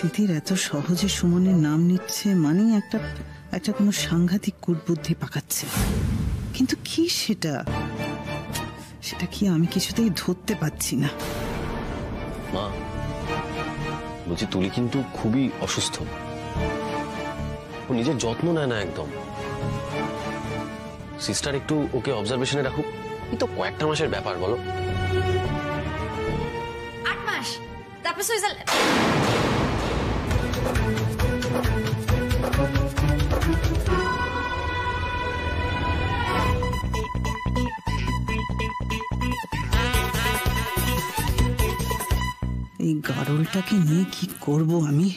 তিতির এত সহজে সুমনের নাম নিচ্ছে মানে একটা কোনো সাংঘাতিক কুটবুদ্ধি পাকাচ্ছে, কিন্তু কি সেটা কি আমি কিছুতেই ধরতে পারছি না। মা বলছি তুলি কিন্তু খুবই অসুস্থ, ও নিজের যত্ন নেয় না একদম। সিস্টার একটু ওকে অবজারভেশনে রাখুক, এই তো কয়েকটা মাসের ব্যাপার বলো। 8 মাস তারপর সুইজারল্যান্ড। এই গাড়লটাকে নিয়ে কি করব আমি?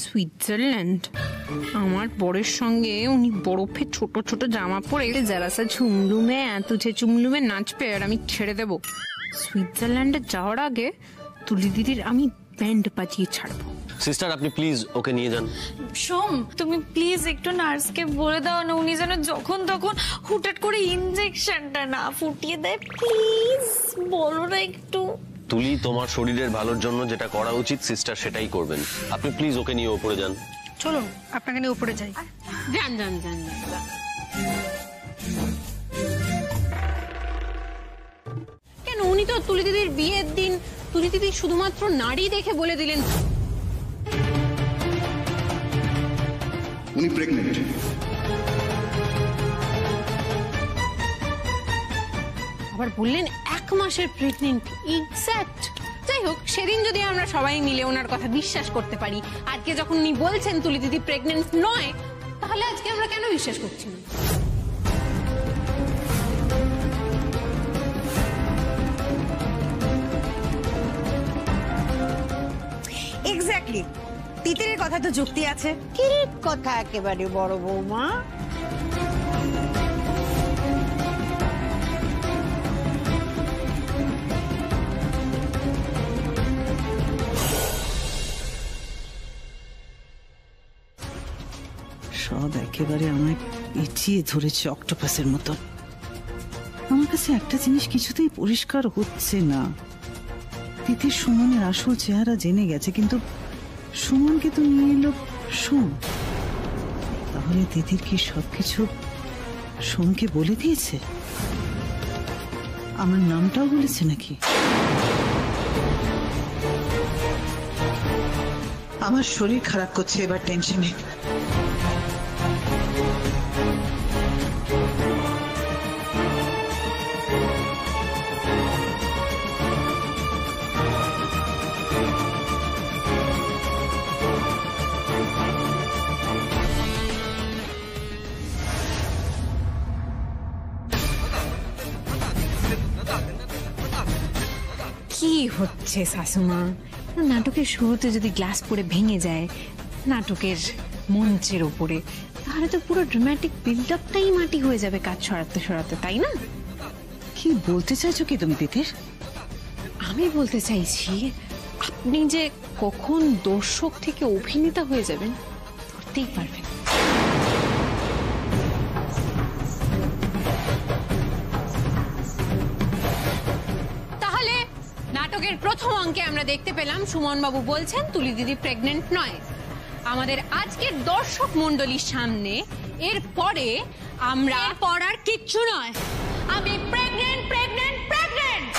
সুইজারল্যান্ড? আমার বরের সঙ্গে উনি বরফে ছোট ছোট জামা পরে যারাসা ঝুমলুমে তুঝে চুমলুমে নাচবে আর আমি ছেড়ে দেব। সুইজারল্যান্ডে যাওয়ার আগে তুলি দিদির আমি ব্যান্ড বাজিয়ে ছাড়বো। সিস্টার আপনি প্লিজ ওকে নিয়ে যান। সোম তুমি প্লিজ একটু নার্সকে বলে দাও না, উনি যেন যখন তখন হুটহাট করে ইনজেকশনটা না ফুটিয়ে দেয়, প্লিজ বলো না একটু। তুলি তোমার শরীরের ভালোর জন্য যেটা করা উচিত সিস্টার সেটাই করবেন, আপনি প্লিজ ওকে নিয়ে উপরে যান। চলো আপনাকে নিয়ে উপরে যাই। যান যান যান। কেন উনি তো তুলি দিদির বিয়ের দিন তুলি দিদি শুধুমাত্র নারী দেখে বলে দিলেন উনি প্রেগন্যান্ট। আবার বললেন 1 মাসের প্রেগনেন্ট এক্স্যাক্ট। যাই হোক, সেদিন যদি আমরা সবাই মিলে ওনার কথা বিশ্বাস করতে পারি, আজকে যখন উনি বলছেন তুলি দিদি প্রেগনেন্ট নয়, তাহলে আজকে আমরা কেন বিশ্বাস করছি না? এক্স্যাক্টলি, তিতিরের কথা তো যুক্তি আছে। কি কথা একেবারে বড় বৌমা। সব একেবারে আমায় পেঁচিয়ে ধরেছে অক্টোপাসের মতো। আমার কাছে একটা জিনিস কিছুতেই পরিষ্কার হচ্ছে না। তিতির সুমনের আসল চেহারা জেনে গেছে, কিন্তু সুমনকে তো নিয়ে এলো সোম। তাহলে তিতির কি সবকিছু সোমকে বলে দিয়েছে? আমার নামটাও বলেছে নাকি? আমার শরীর খারাপ করছে এবার টেনশনে। কি হচ্ছে শাশুমা? নাটকের শুরুতে যদি গ্লাস পড়ে ভেঙে যায় নাটকের মঞ্চের ওপরে, তাহলে তো পুরো ড্রামাটিক বিল্ড আপটাই মাটি হয়ে যাবে কাজ সরাতে সরাতে, তাই না? কি বলতে চাইছো কি তুমি তিতির? আমি বলতে চাইছি আপনি যে কখন দর্শক থেকে অভিনেতা হয়ে যাবেন ধরতেই পারবেন। তাহলে নাটকের প্রথম অঙ্কে আমরা দেখতে পেলাম সুমন বাবু বলছেন তুলি দিদি প্রেগনেন্ট নয়। আমাদের আজকের দর্শক মণ্ডলীর সামনে এরপরে আমরা পড়ার কিচ্ছু নয়, আমি প্রেগনেন্ট প্রেগনেন্ট প্রেগনেন্ট।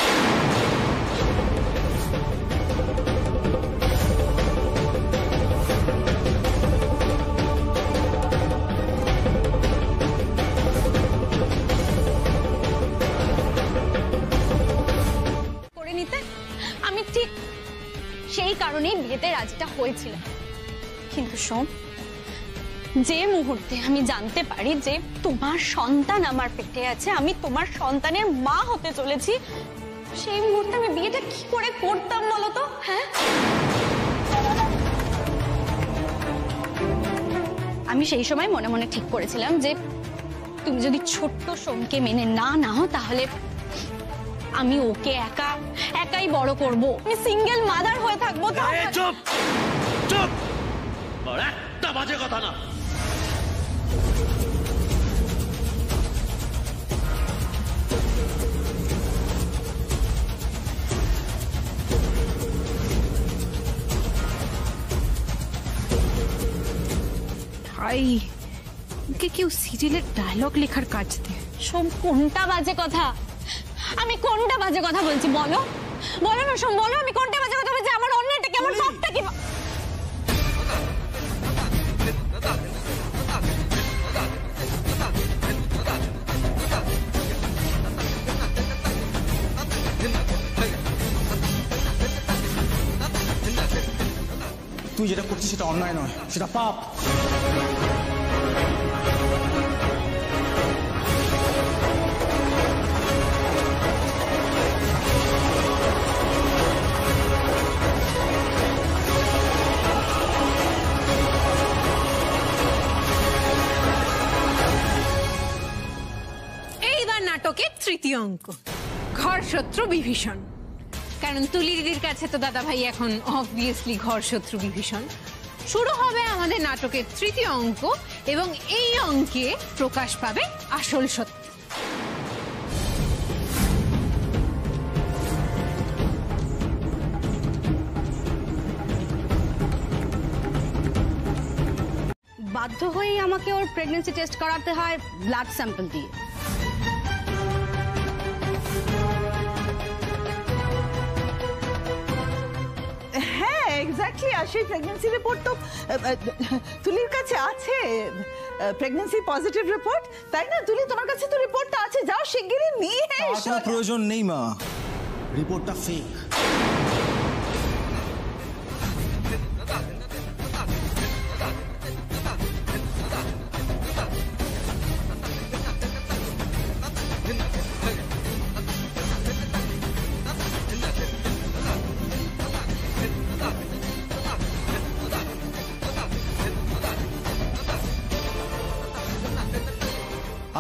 করে নিতে আমি ঠিক সেই কারণেই বিয়েতে রাজিটা হয়েছিল। কিন্তু সোম, যে মুহূর্তে আমি জানতে পারি যে তোমার সন্তান আমার পেটে আছে, আমি তোমার সন্তানের মা হতে চলেছি, সেই মুহূর্তে আমি বিয়েটা কি করে করতাম বলতো? হ্যাঁ, আমি সেই সময় মনে মনে ঠিক করেছিলাম যে তুমি যদি ছোট্ট সোমকে মেনে না নাও তাহলে আমি ওকে একাই বড় করব, আমি সিঙ্গেল মাদার হয়ে থাকবো। চুপ চুপ, একটা বাজে কথা না। চাই ওকে কেউ সিরিয়ালের ডায়লগ লেখার কাজ দেয়। সোম, কোনটা বাজে কথা? আমি কোনটা বাজে কথা বলছি বলো? বলো না সোম, বলো আমি কোনটা বাজে কথা বলছি? আমার অন্যটা কি, আমার পাপটা কি? তুই যেটা করছিস সেটা অন্যায় নয়, সেটা পাপ। এইবার নাটকের তৃতীয় অঙ্ক, ঘর শত্রু বিভীষণ। কারণ তুলি দিদির কাছে তো দাদা ভাই এখন অবভিয়াসলি ঘর শত্রু বিভীষণ। শুরু হবে আমাদের নাটকের তৃতীয় অঙ্ক এবং এই অঙ্কে প্রকাশ পাবে আসল সত্য। বাধ্য হয়েই আমাকে ওর প্রেগন্যান্সি টেস্ট করাতে হয় ব্লাড স্যাম্পল দিয়ে। হ্যাঁ এক্স্যাক্টলি, আর সেই প্রেগন্যান্সি রিপোর্ট তো তুলির কাছে আছে, প্রেগন্যান্সি পজিটিভ রিপোর্ট, তাই না? তুলি, তোমার কাছে তো রিপোর্টটা আছে, যাও শিগগিরই নিয়ে এসো। কোনো প্রয়োজন নেই মা, রিপোর্টটা ফেক।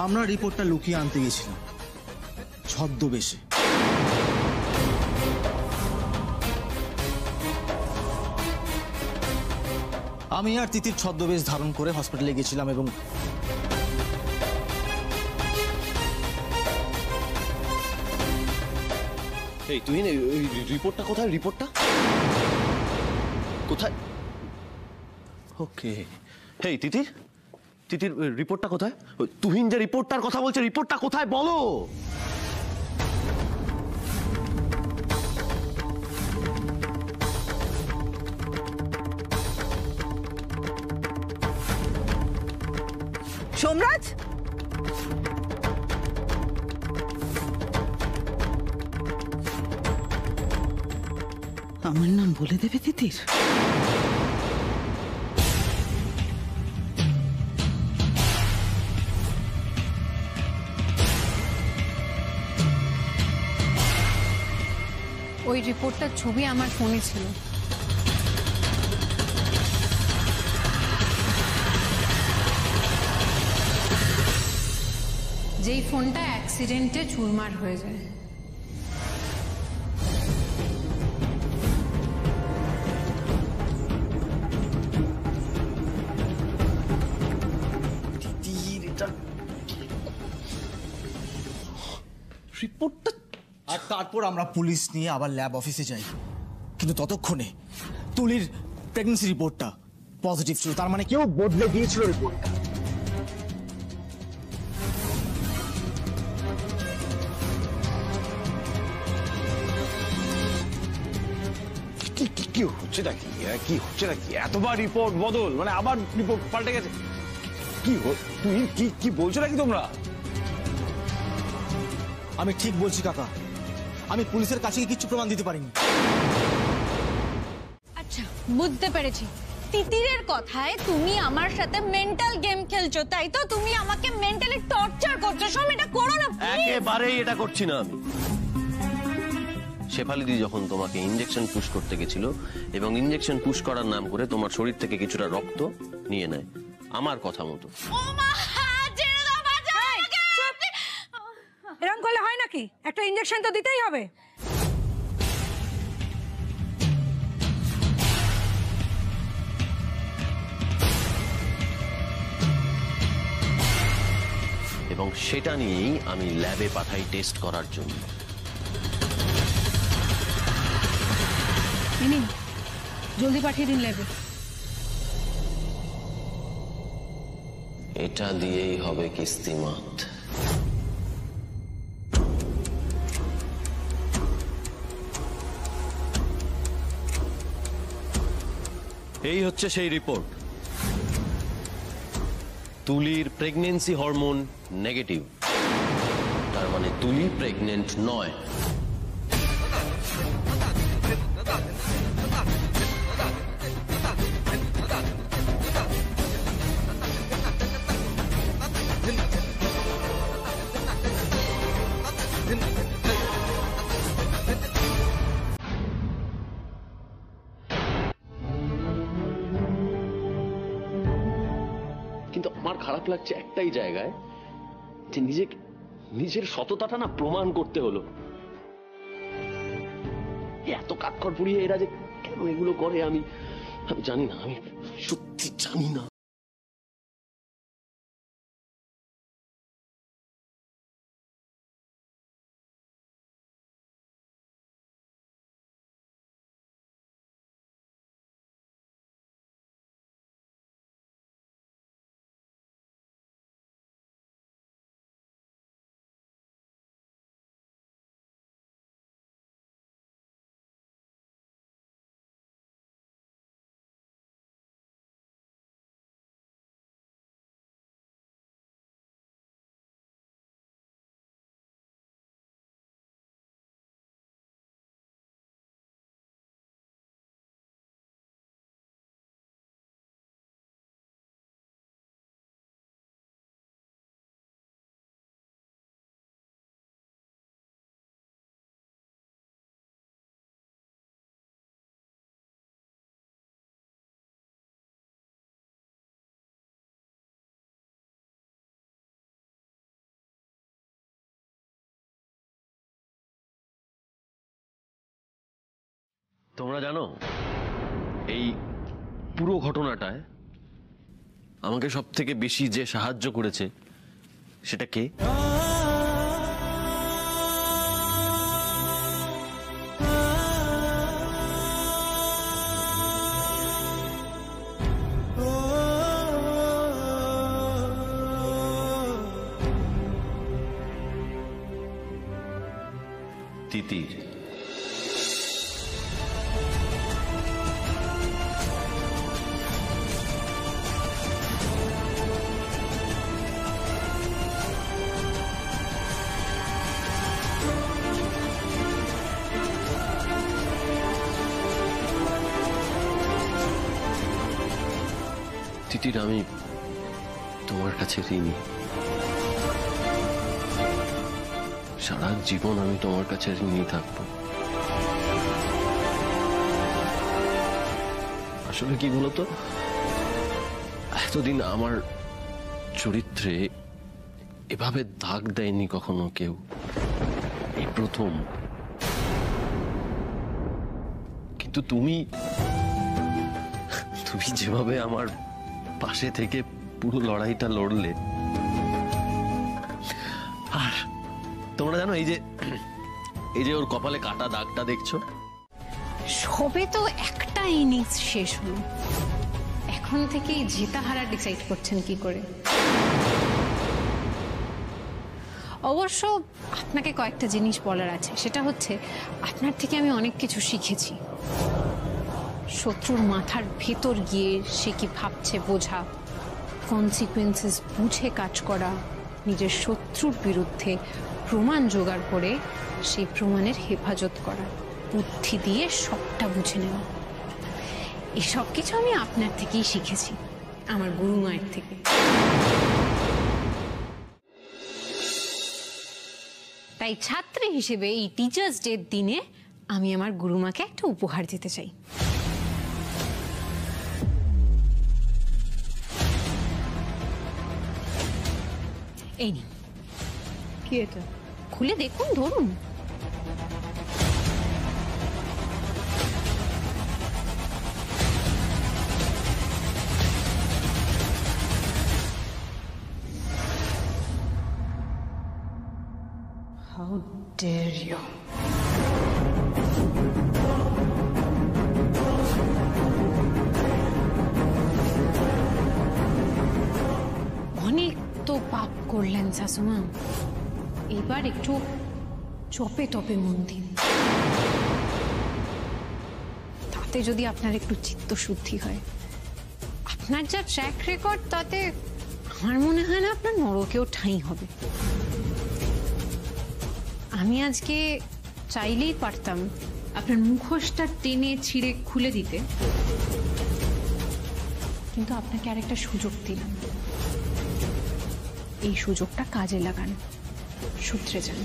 আমরা রিপোর্টটা লুকিয়ে আনতে গেছিলাম ছদ্মবেশে। আমি আর তিতির ছদ্মবেশ ধারণ করে হসপিটালে গেছিলাম এবং এই তুই রিপোর্টটা কোথায়? রিপোর্টটা কোথায়? ওকে, হেই তিতির, তিতির রিপোর্টটা কোথায়? তুহিন যে রিপোর্টটার কথা বলছে, রিপোর্টটা কোথায় বলো? সোমরাজ, আমার নাম বলে দেবে তিতির? ওই রিপোর্টটার ছবি আমার ফোনে ছিল। যেই ফোনটা অ্যাক্সিডেন্টে চুরমার হয়ে যায়। রিপোর্টটা, আর তারপর আমরা পুলিশ নিয়ে আবার ল্যাব অফিসে যাই, কিন্তু ততক্ষণে তুলির প্রেগন্যান্সি রিপোর্টটা পজিটিভ ছিল। তার মানে কেউ বদলে দিয়েছিল রিপোর্টটা। কি হচ্ছে নাকি? কি হচ্ছে নাকি? এতবার রিপোর্ট বদল, মানে আবার রিপোর্ট পাল্টে গেছে। কি তুই কি বলছো নাকি তোমরা? আমি ঠিক বলছি কাকা, আমি পুলিশের কাছে কিছু প্রমাণ দিতে পারিনি। আচ্ছা, বুঝতে পেরেছি। তিতিরের কথায় তুমি আমার সাথে মেন্টাল গেম খেলছো, তাই তো? তুমি আমাকে মেন্টালি টর্চার করছো। সোম, এটা করো না প্লিজ। একেবারেই এটা করছি না আমি। শেফালি দি যখন তোমাকে ইনজেকশন পুশ করতে গেছিল এবং ইনজেকশন পুশ করার নাম করে তোমার শরীর থেকে কিছুটা রক্ত নিয়ে নেয় আমার কথা মতো। এরকম করলে হয় নাকি? একটা ইনজেকশন তো দিতেই হবে। এবং সেটা নিয়েই আমি ল্যাবে পাঠাই টেস্ট করার জন্য। জলদি পাঠিয়ে দিন ল্যাবে। এটা দিয়েই হবে কিস্তিমাত। এই হচ্ছে সেই রিপোর্ট। তুলির প্রেগন্যান্সি হরমোন নেগেটিভ, তার মানে তুলি প্রেগনেন্ট নয়। কিন্তু আমার খারাপ লাগছে একটাই জায়গায়, যে নিজের সততাটা না প্রমাণ করতে হলো। এত কাঠখড় পুড়িয়ে এরা যে কেন এগুলো করে আমি জানি না, আমি সত্যি জানি না। তোমরা জানো এই পুরো ঘটনাটায় আমাকে সব থেকে বেশি যে সাহায্য করেছে সেটা কে? তিতির। তিতির, আমি তোমার কাছে ঋণী। সারা জীবন আমি তোমার কাছে ঋণী থাকবো। আসলে কি বলতো, এতদিন আমার চরিত্রে এভাবে দাগ দেয়নি কখনো কেউ, এই প্রথম। কিন্তু তুমি যেভাবে আমার পাশে থেকে পুরো লড়াইটা লড়লে, আর তোমরা জানো এই যে ওর কপালে কাটা দাগটা দেখছো, সবে তো একটা ইনিংস শেষ হলো, এখন থেকেই জেতা হারা ডিসাইড করছেন কি করে? অবশ্য আপনাকে কয়েকটা জিনিস বলার আছে, সেটা হচ্ছে আপনার থেকে আমি অনেক কিছু শিখেছি। শত্রুর মাথার ভেতর গিয়ে সে কি ভাবছে বোঝা, কনসিকুয়েন্সেস বুঝে কাজ করা, নিজের শত্রুর বিরুদ্ধে প্রমাণ জোগাড় করে সেই প্রমাণের হেফাজত করা, বুদ্ধি দিয়ে সবটা বুঝে নেওয়া, এসব কিছু আমি আপনার থেকেই শিখেছি, আমার গুরু মায়ের থেকে। তাই ছাত্রী হিসেবে এই টিচার্স ডের দিনে আমি আমার গুরুমাকে একটা উপহার দিতে চাই। এই নিন। কি এটা? খুলে দেখুন, ধরুন। How dare you? কত পাপ করলেন শাশুমা, এবার একটু চপে টপে মন দিন, তাতে যদি আপনার একটু চিত্তশুদ্ধি হয়। আপনার যা ট্র্যাক রেকর্ড, তাতে আমার মনে হয় না আপনার নরকেও ঠাঁই হবে। আমি আজকে চাইলেই পারতাম আপনার মুখোশটা টেনে ছিঁড়ে খুলে দিতে, কিন্তু আপনাকে আরেকটা সুযোগ দিলাম। এই সুযোগটা কাজে লাগান, শুধরে যান,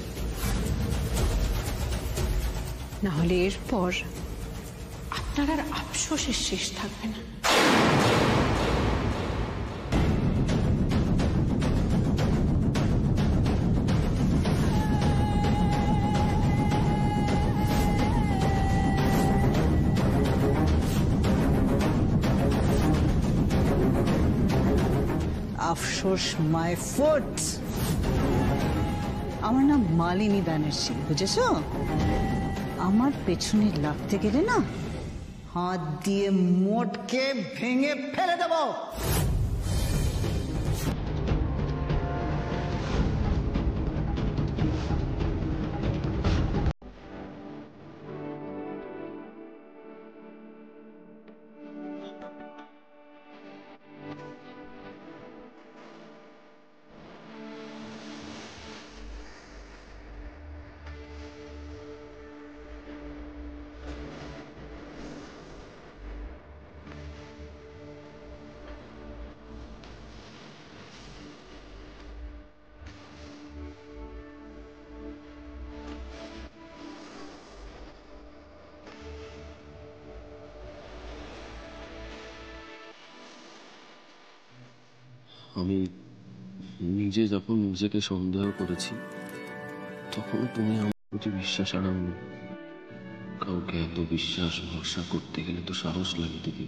না হলে এরপর আপনার আর আফসোসের শেষ থাকবে না। আফসোস মাই ফুট। আমার নাম মালিনী ব্যানার্জি, বুঝেছো? আমার পেছনে লাগতে গেলে না, হাত দিয়ে মোটকে ভেঙে ফেলে দেবো। আমি নিজে যখন নিজেকে সন্দেহ করেছি, তখন তুমি আমার প্রতি বিশ্বাস হারাওনি। কাউকে এত বিশ্বাস ভরসা করতে গেলে তো সাহস লাগে দিদি।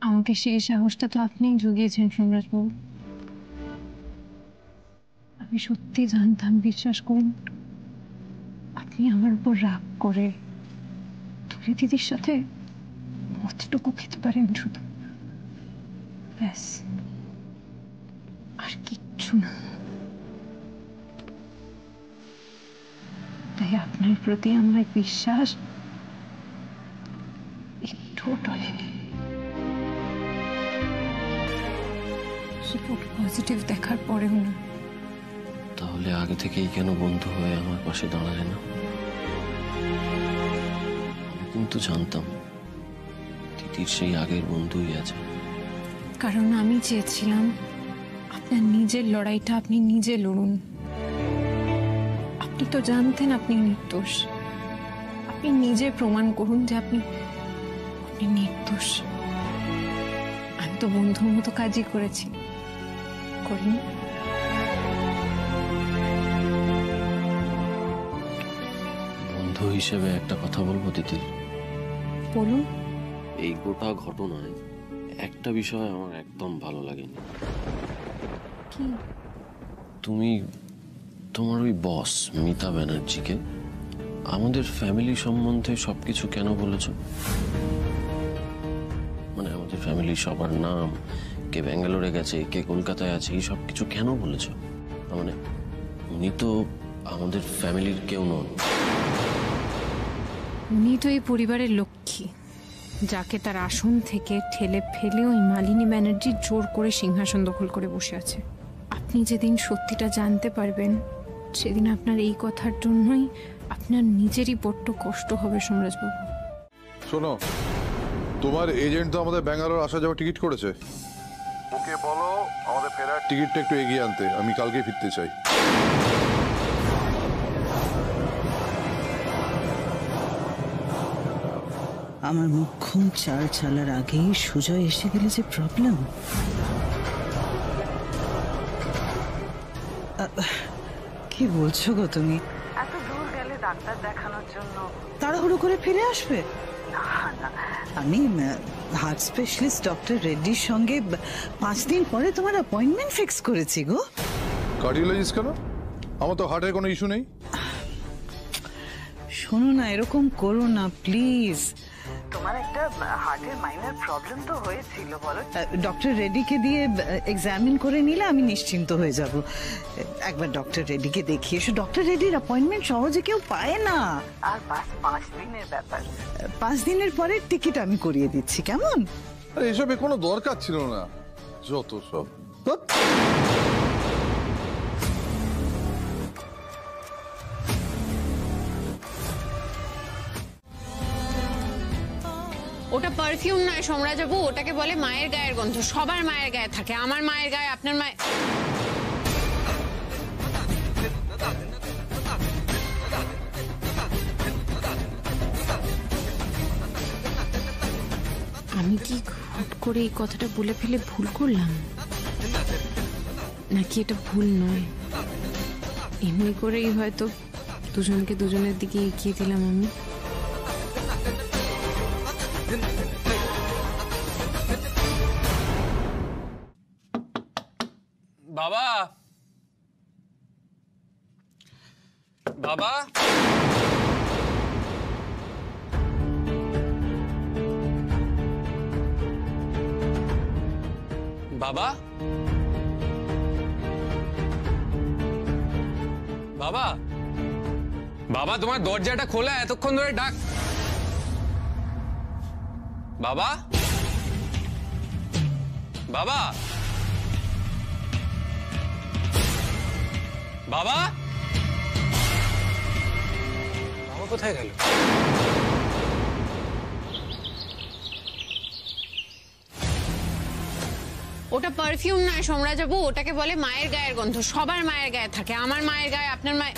আমাকে সেই সাহসটা তো আপনিই জুগিয়েছেন সম্রাটবাবু। আমি সত্যি জানতাম, বিশ্বাস করুন, আপনি আমার উপর রাগ করে তুলি দিদির সাথে মতটুকু খেতে পারেন শুধু, ব্যাস, আর কিচ্ছু না। তাই আপনার প্রতি আমার বিশ্বাস একটু টলেনি। পজিটিভ দেখার পরেও না। তাহলে আগে থেকেই কেন বন্ধু হয়ে আমার পাশে দাঁড়ালে না? আমি কিন্তু জানতাম দিদির সেই আগের বন্ধুই আছে। কারণ আমি চেয়েছিলাম আপনার নিজের লড়াইটা আপনি নিজে লড়ুন। আপনি তো জানতেন আপনি নির্দোষ। আপনি নিজে প্রমাণ করুন যে আপনি নির্দোষ। আমি তো বন্ধুর মতো কাজই করেছি, করিনি? বন্ধু হিসেবে একটা কথা বলবো দিদি? বলুন। এই গোটা ঘটনায় একটা বিষয় আমার একদম ভালো লাগেনি। কি? তুমি তোমার ওই বস মিতা ব্যানার্জিকে আমাদের ফ্যামিলি সম্বন্ধে সবকিছু কেন বলেছ? মানে আমাদের ফ্যামিলি সবার নাম, কে ব্যাঙ্গালোরে গেছে, কে কলকাতায় আছে, এই সব কিছু কেন বলেছ? মানে উনি তো আমাদের ফ্যামিলির কেউ নন। উনি তো এই পরিবারের লক্ষ্মী, যাকে তার আসন থেকে ঠেলে ফেলে ওই মালিনী ব্যানার্জি জোর করে সিংহাসন দখল করে বসে আছে। আপনি যেদিন সত্যিটা জানতে পারবেন, সেদিন আপনার এই কথার জন্যই আপনার নিজেরই বড্ড কষ্ট হবে সম্রাজবাবু। শোনো, তোমার এজেন্ট তো আমাদের ব্যাঙ্গালোর আসা যাওয়া টিকিট করেছে। ওকে বলো আমাদের ফেরার টিকিটটা একটু এগিয়ে আনতে, আমি কালকে ফিরতে চাই। আমার মুখ্যম চাল চালার আগেই সুজয় এসে গেলে যে প্রবলেম। কি বলছো গো তুমি? এত দূর গেলে ডাক্তার দেখানোর জন্য তাড়াহুড়ো করে ফিরে আসবে? আমি হার্ট স্পেশালিস্ট ডক্টর রেড্ডির সঙ্গে 5 দিন পরে তোমার অ্যাপয়েন্টমেন্ট ফিক্স করেছি গো। কার্ডিওলজিস্ট কেন? আমার তো হার্টের কোনো ইস্যু নেই। শোনো না, এরকম করো না প্লিজ। তোমার একটা হার্টের মাইনর প্রবলেম তো হয়েছিল বলো। ডক্টর রেড্ডিকে দিয়ে এক্সামিন করে নিলে আমি নিশ্চিন্ত হয়ে যাব। একবার ডক্টর রেড্ডিকে দেখিয়ে এসো। ডক্টর রেড্ডির অ্যাপয়েন্টমেন্ট সহজে কেউ পায় না। আর 5 দিনের ব্যাপার। 5 দিনের পরে টিকিট আমি করিয়ে দিচ্ছি, কেমন? আরে এসবে কোনো দরকার ছিল না, যত সব। ওটা পারফিউম নয় সোমরাজ বাবু, ওটাকে বলে মায়ের গায়ের গন্ধ। সবার মায়ের গায়ে থাকে, আমার মায়ের গায়ে, আপনার মায়ের। আমি কি হুট করে এই কথাটা বলে ফেলে ভুল করলাম, নাকি এটা ভুল নয়? এমনি করেই হয়তো দুজনকে দুজনের দিকে এগিয়ে দিলাম আমি। বাবা, বাবা, বাবা, বাবা, বাবা, তোমার দরজাটা খোলা, এতক্ষণ ধরে ডাক। বাবা, বাবা, বাবা, বাবা কোথায় গেল? ওটা পারফিউম নয় সোমরাজ বাবু, ওটাকে বলে মায়ের গায়ের গন্ধ। সবার মায়ের গায়ে থাকে, আমার মায়ের গায়ে, আপনার মায়ের।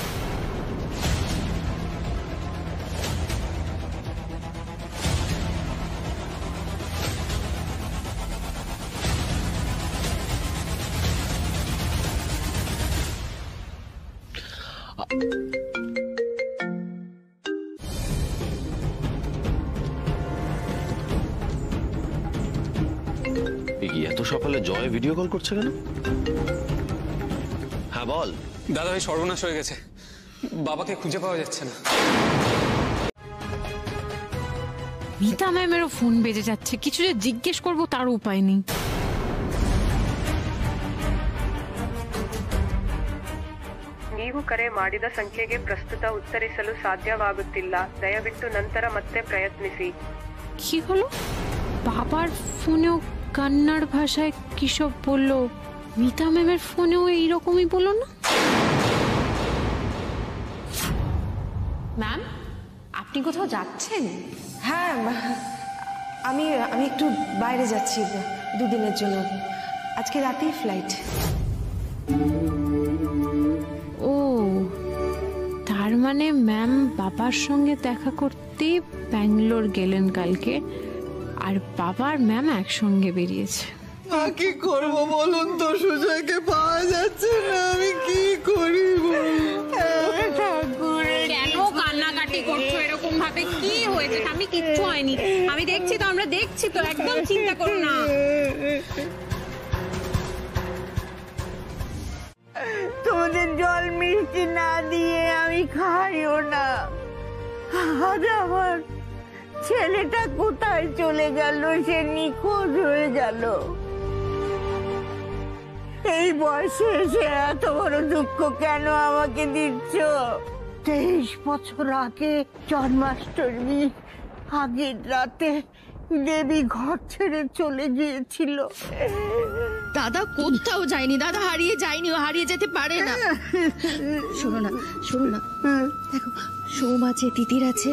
এত সকালে জয় ভিডিও কল করছে কেন? হ্যাঁ বল। দাদা, ওই সর্বনাশ হয়ে গেছে, বাবাকে খুঁজে পাওয়া যাচ্ছে না। মিতা ম্যামেরও ফোন বেজে যাচ্ছে, কিছু যে জিজ্ঞেস করবো তার উপায় নেই। ನೀವು ಕರೆ ಮಾಡಿದ ಸಂಖ್ಯೆಗೆ ಪ್ರಸ್ತುತ ಉತ್ತರಿಸಲು ಸಾಧ್ಯವಾಗುತ್ತಿಲ್ಲ, ದಯವಿಟ್ಟು ನಂತರ ಮತ್ತೆ ಪ್ರಯತ್ನಿಸಿ। কি হলো? বাবার ফোনেও কান্নাড় ভাষায় কি সব বললো, মিতা ম্যামের ফোনেও এইরকমই বললো না? ম্যাম, আপনি কোথাও যাচ্ছেন? হ্যাঁ, আমি একটু বাইরে যাচ্ছি 2 দিনের জন্য। আজকে রাতেই ফ্লাইট। ও, তার মানে ম্যাম বাবার সঙ্গে দেখা করতে ব্যাঙ্গালোর গেলেন কালকে, আর বাবার ম্যাম একসঙ্গে বেরিয়েছে। কি করবো বলুন তো, সুজয়কে পাওয়া যাচ্ছে না, আমি কি করি? কেন কান্নাকাটি করছো এরকম ভাবে? কি হয়েছে? আমি কিচ্ছু হয়নি, আমি দেখছি তো, আমরা দেখছি তো, একদম চিন্তা করো না। তোমাদের জল মিষ্টি না দিয়ে আমি খাইও না। আজ আমার ছেলেটা কোথায় চলে গেল? সে নিখোঁজ হয়ে গেল। এই বয়সে এসে এত বড় দুঃখ কেন আমাকে দিচ্ছ? 23 বছর আগে জন্মাষ্টমী আগের রাতে দেবী ঘর ছেড়ে চলে গিয়েছিল। দাদা কোথাও যায়নি, দাদা হারিয়ে যায়নি, ও হারিয়ে যেতে পারে না। শোনো না, দেখো সোম আছে, তিতির আছে,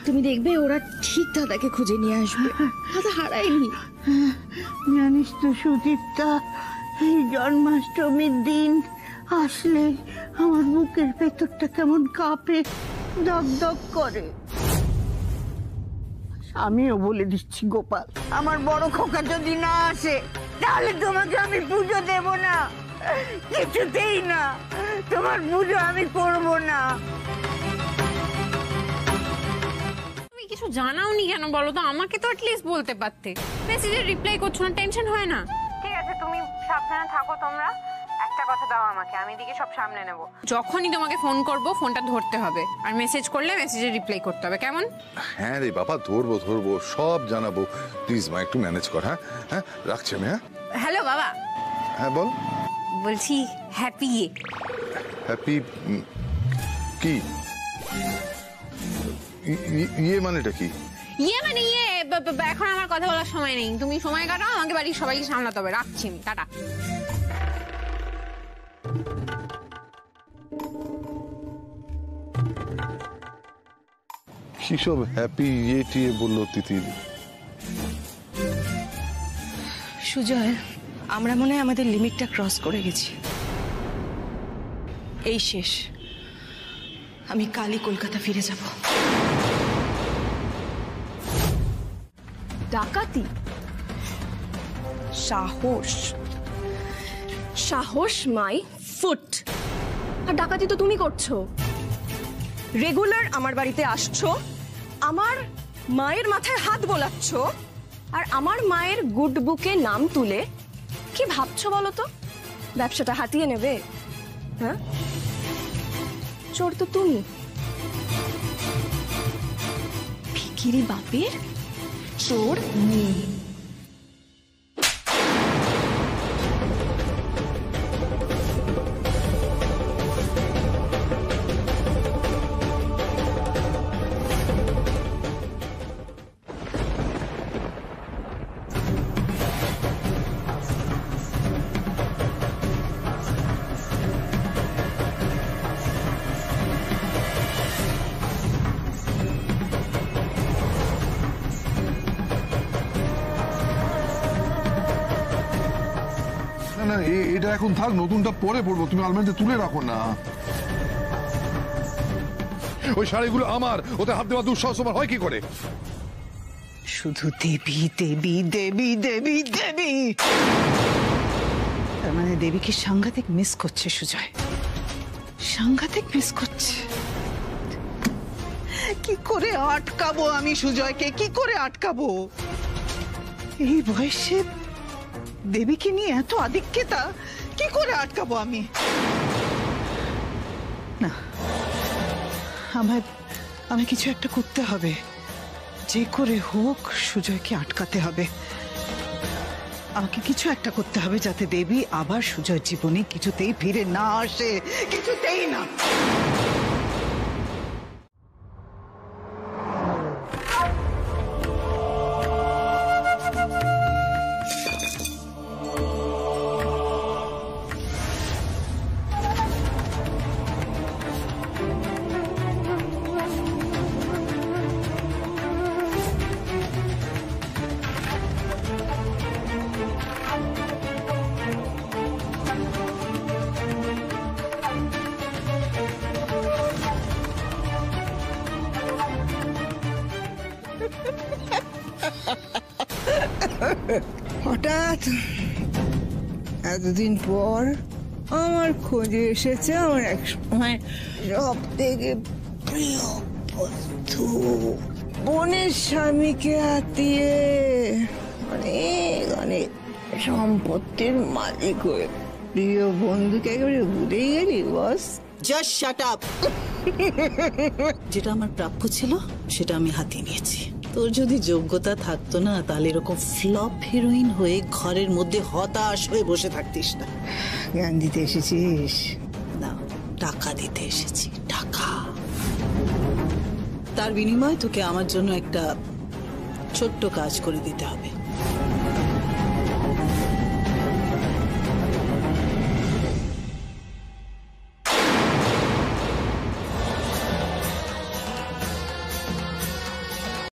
তুমি দেখবে ওরা ঠিক দাদাকে খুঁজে নিয়ে আসবে। দাদা হারায়নি। জানিস তো সুচিত্রা, এই জন্মাষ্টমীর দিন আসলে আমার বুকের ভেতরটা কেমন কাঁপে, দগ দগ করে। আমিও বলে দিচ্ছি গোপাল, আমার বড় খোকা যদি না আসে তাহলে তোমাকে আমি পুজো দেব না, কিছুতেই না। তোমার পুজো আমি করব না। কিছু জানাওনি কেন বলো তো? আমাকে তো অ্যাটলিস্ট বলতে পারতে। মেসেজের রিপ্লাই করছো না, টেনশন হয় না? ঠিক আছে, তুমি সাবধানে থাকো। তোমরা একটা কথা দাও আমাকে, আমি দিকে সব সামনে নেব। যখনই তোমাকে ফোন করব ফোনটা ধরতে হবে, আর মেসেজ করলে মেসেজের রিপ্লাই করতে হবে, কেমন? হ্যাঁ রে বাবা, ধরবো ধরবো, সব জানাবো। প্লিজ মা একটু ম্যানেজ কর। হ্যাঁ হ্যাঁ, রাখছি আমি। হ্যাঁ হ্যালো বাবা। হ্যাঁ বল। বলছি হ্যাপি হ্যাপি কি? ইয়ে মানেটা কি? মানে এখন আমার কথা বলার সময় নেই, তুমি সময় কাটাও, আমাকে বাড়ির সবাইকে সামলাতে হবে। রাখছি আমি, টাটা। কি সব হ্যাপি ইয়ে টিয়ে বললো তিতির? সুজয়, আমরা মনে হয় আমাদের লিমিটটা ক্রস করে গেছি। এই শেষ, আমি কালই কলকাতা ফিরে যাব। ডাকাতি? সাহস সাহস মাই ফুট। আর ডাকাতি তো তুমি করছো। রেগুলার আমার বাড়িতে আসছো, আমার মায়ের মাথায় হাত বোলাচ্ছ, আর আমার মায়ের গুড বুকে নাম তুলে কি ভাবছো বলো তো? ব্যবসাটা হাতিয়ে নেবে? হ্যাঁ, চোর তো তুমি। ভিখিরি বাপের, চোর মেয়ে। না, এটা এখন থাক, নতুনটা পরে পড়বো। তুমি আলমারিতে তুলে রাখো না। ওই শাড়িগুলো আমার, ওতে হাত দেওয়া দুঃসাহস আমার হয় কি করে? শুধু দেবী দেবী দেবী দেবী দেবী। তার মানে দেবীকে সাংঘাতিক মিস করছে সুজয়, সাংঘাতিক মিস করছে। কি করে আটকাবো আমি সুজয়কে? কি করে আটকাবো? এই বয়সে দেবীকে নিয়ে এত আধিক্যতা কি করে আটকাবো আমি? না, আমায় কিছু একটা করতে হবে। যে করে হোক সুজয়কে আটকাতে হবে। আমাকে কিছু একটা করতে হবে যাতে দেবী আবার সুজয় জীবনে কিছুতেই ফিরে না আসে, কিছুতেই না। হঠাৎ এতদিন পর আমার খোঁজে এসেছে আমার এক সময় সব থেকে প্রিয় বন্ধু, বোনের স্বামীকে হাতিয়ে অনেক অনেক সম্পত্তির মালিক হয়ে প্রিয় বন্ধুকে একেবারে ভুলেই গেলি বস। Just shut up. যেটা আমার প্রাপ্য ছিল সেটা আমি হাতিয়ে নিয়েছি। তোর যদি যোগ্যতা থাকতো না তাহলে এরকম ফ্লপ হিরোইন হয়ে ঘরের মধ্যে হতাশ হয়ে বসে থাকতিস না। জ্ঞান দিতে এসেছিস? না, টাকা দিতে এসেছি, টাকা। তার বিনিময়ে তোকে আমার জন্য একটা ছোট্ট কাজ করে দিতে হবে।